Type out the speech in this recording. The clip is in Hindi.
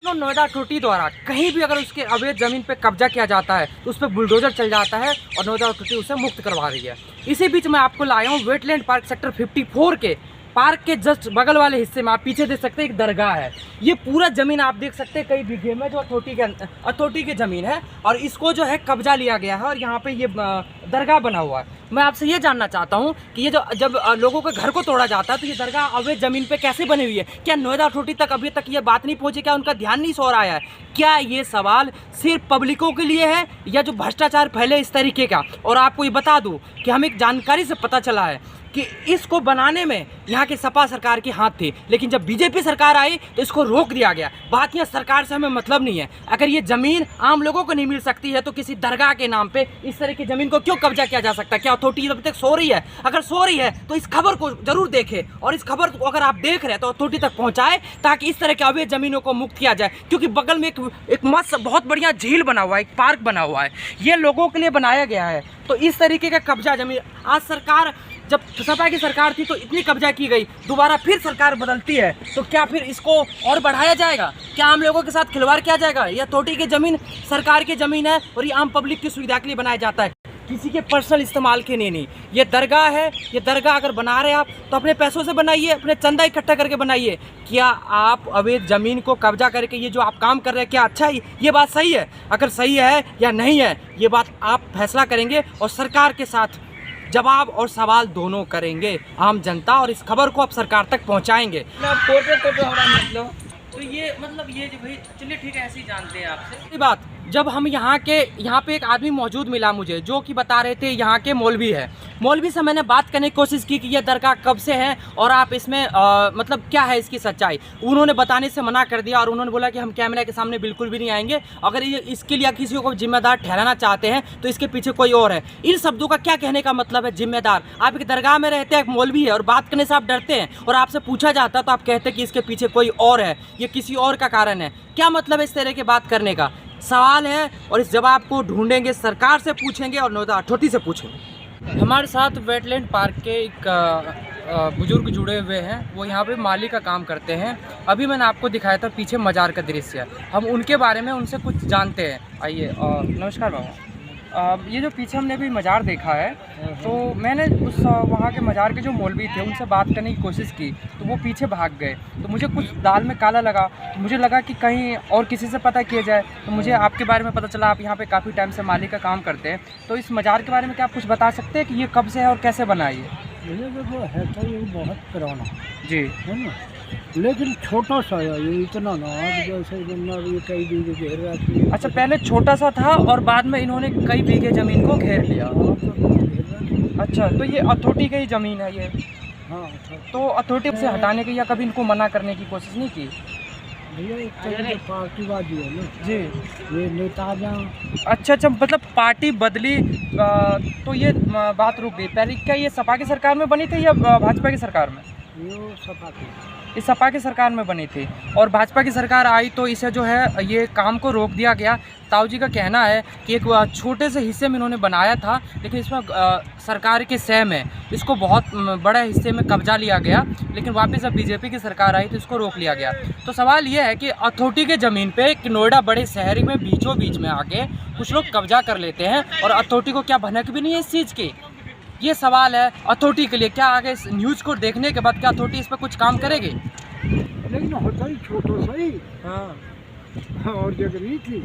नोएडा अथॉरिटी द्वारा कहीं भी अगर उसके अवैध जमीन पे कब्जा किया जाता है तो उस पर बुलडोजर चल जाता है और नोएडा अथॉरिटी उसे मुक्त करवा रही है। इसी बीच मैं आपको लाया हूँ वेटलैंड पार्क सेक्टर 54 के पार्क के जस्ट बगल वाले हिस्से में। आप पीछे देख सकते हैं एक दरगाह है। ये पूरा ज़मीन आप देख सकते हैं कई बीघे में जो अथॉरिटी की ज़मीन है और इसको जो है कब्जा लिया गया है और यहाँ पे ये दरगाह बना हुआ है। मैं आपसे ये जानना चाहता हूँ कि ये जो जब लोगों के घर को तोड़ा जाता है तो ये दरगाह अवैध ज़मीन पे कैसे बनी हुई है? क्या नोएडा अथॉरिटी तक अभी तक ये बात नहीं पहुँची? क्या उनका ध्यान नहीं सो रहा है? क्या ये सवाल सिर्फ पब्लिकों के लिए है या जो भ्रष्टाचार फैले इस तरीके का? और आपको ये बता दूँ कि हमें एक जानकारी से पता चला है कि इसको बनाने में यहाँ की सपा सरकार की हाथ थी, लेकिन जब बीजेपी सरकार आई तो इसको रोक दिया गया। बात यह सरकार से हमें मतलब नहीं है। अगर ये ज़मीन आम लोगों को नहीं मिल सकती है तो किसी दरगाह के नाम पे इस तरह की ज़मीन को क्यों कब्जा किया जा सकता है? क्या अथॉरिटी अभी तक सो रही है? अगर सो रही है तो इस खबर को जरूर देखें और इस खबर को अगर आप देख रहे हैं तो अथॉरिटी तक पहुँचाए ताकि इस तरह के अवैध ज़मीनों को मुक्त किया जाए। क्योंकि बगल में एक मस्त बहुत बढ़िया झील बना हुआ है, एक पार्क बना हुआ है, ये लोगों के लिए बनाया गया है। तो इस तरीके का कब्जा ज़मीन आज सरकार, जब सपा की सरकार थी तो इतनी कब्जा की गई, दोबारा फिर सरकार बदलती है तो क्या फिर इसको और बढ़ाया जाएगा? क्या आम लोगों के साथ खिलवाड़ किया जाएगा? यह अथॉरिटी की ज़मीन सरकार की ज़मीन है और ये आम पब्लिक की सुविधा के लिए बनाया जाता है, किसी के पर्सनल इस्तेमाल के लिए नहीं। ये दरगाह है, ये दरगाह अगर बना रहे आप तो अपने पैसों से बनाइए, अपने चंदा इकट्ठा करके बनाइए। क्या आप अवैध ज़मीन को कब्जा करके ये जो आप काम कर रहे हैं क्या अच्छा है? ये बात सही है? अगर सही है या नहीं है ये बात आप फैसला करेंगे और सरकार के साथ जवाब और सवाल दोनों करेंगे आम जनता, और इस खबर को आप सरकार तक पहुंचाएंगे। तो ये मतलब ये जो भाई चलिए ठीक है, ऐसे ही जानते हैं आपसे बात। जब हम यहाँ पे एक आदमी मौजूद मिला मुझे जो कि बता रहे थे यहाँ के मौलवी है। मौलवी से मैंने बात करने की कोशिश की कि ये दरगाह कब से है और आप इसमें मतलब क्या है इसकी सच्चाई। उन्होंने बताने से मना कर दिया और उन्होंने बोला कि हम कैमरे के सामने बिल्कुल भी नहीं आएंगे। अगर ये इसके लिए किसी को जिम्मेदार ठहराना चाहते हैं तो इसके पीछे कोई और है। इन शब्दों का क्या कहने का मतलब है जिम्मेदार? आप एक दरगाह में रहते हैं, एक मौलवी है और बात करने से आप डरते हैं और आपसे पूछा जाता है तो आप कहते हैं कि इसके पीछे कोई और है, ये किसी और का कारण है। क्या मतलब है इस तरह की बात करने का? सवाल है और इस जवाब को ढूंढेंगे, सरकार से पूछेंगे और नोएडा अथॉरिटी से पूछेंगे। हमारे साथ वेटलैंड पार्क के एक बुजुर्ग जुड़े हुए हैं, वो यहाँ पे माली का काम करते हैं। अभी मैंने आपको दिखाया था पीछे मज़ार का दृश्य, हम उनके बारे में उनसे कुछ जानते हैं। आइए। नमस्कार बाबा। ये जो पीछे हमने अभी मज़ार देखा है तो मैंने उस वहाँ के मज़ार के जो मौलवी थे उनसे बात करने की कोशिश की तो वो पीछे भाग गए। तो मुझे कुछ दाल में काला लगा, तो मुझे लगा कि कहीं और किसी से पता किया जाए। तो मुझे आपके बारे में पता चला आप यहाँ पे काफ़ी टाइम से माली का काम करते हैं। तो इस मज़ार के बारे में क्या आप कुछ बता सकते हैं कि ये कब से है और कैसे बना है? ये देखो है तो ये बहुत पुराना जी है ना, लेकिन छोटा सा है, ये इतना ना जैसे बनना ये कई बीघे घेर रहा है। अच्छा, पहले छोटा सा था और बाद में इन्होंने कई बीघे ज़मीन को घेर लिया। अच्छा, तो ये अथॉरिटी की ही ज़मीन है ये? हाँ। तो अथॉरिटी से हटाने की या कभी इनको मना करने की कोशिश नहीं की? भैया एक तरह की पार्टीबाजी है ना जी, ये नेता जहाँ। अच्छा, मतलब पार्टी बदली तो ये बात रुक गई। पहले क्या ये सपा की सरकार में बनी थी या भाजपा की सरकार में? ये सपा की, इस सपा की सरकार में बनी थी और भाजपा की सरकार आई तो इसे जो है ये काम को रोक दिया गया। ताऊ जी का कहना है कि एक छोटे से हिस्से में इन्होंने बनाया था, लेकिन इसमें सरकार के सह में इसको बहुत बड़े हिस्से में कब्जा लिया गया, लेकिन वापस जब बीजेपी की सरकार आई तो इसको रोक लिया गया। तो सवाल ये है कि अथॉरिटी के ज़मीन पे नोएडा बड़े शहर में बीचों बीच में आके कुछ लोग कब्जा कर लेते हैं और अथॉरिटी को क्या भनक भी नहीं है इस चीज़ की? ये सवाल है अथॉरिटी के लिए। क्या आगे इस न्यूज़ को देखने के बाद क्या अथॉरिटी इस पर कुछ काम करेगी? लेकिन होता ही छोटा सा ही। हाँ, और जगह नहीं थी।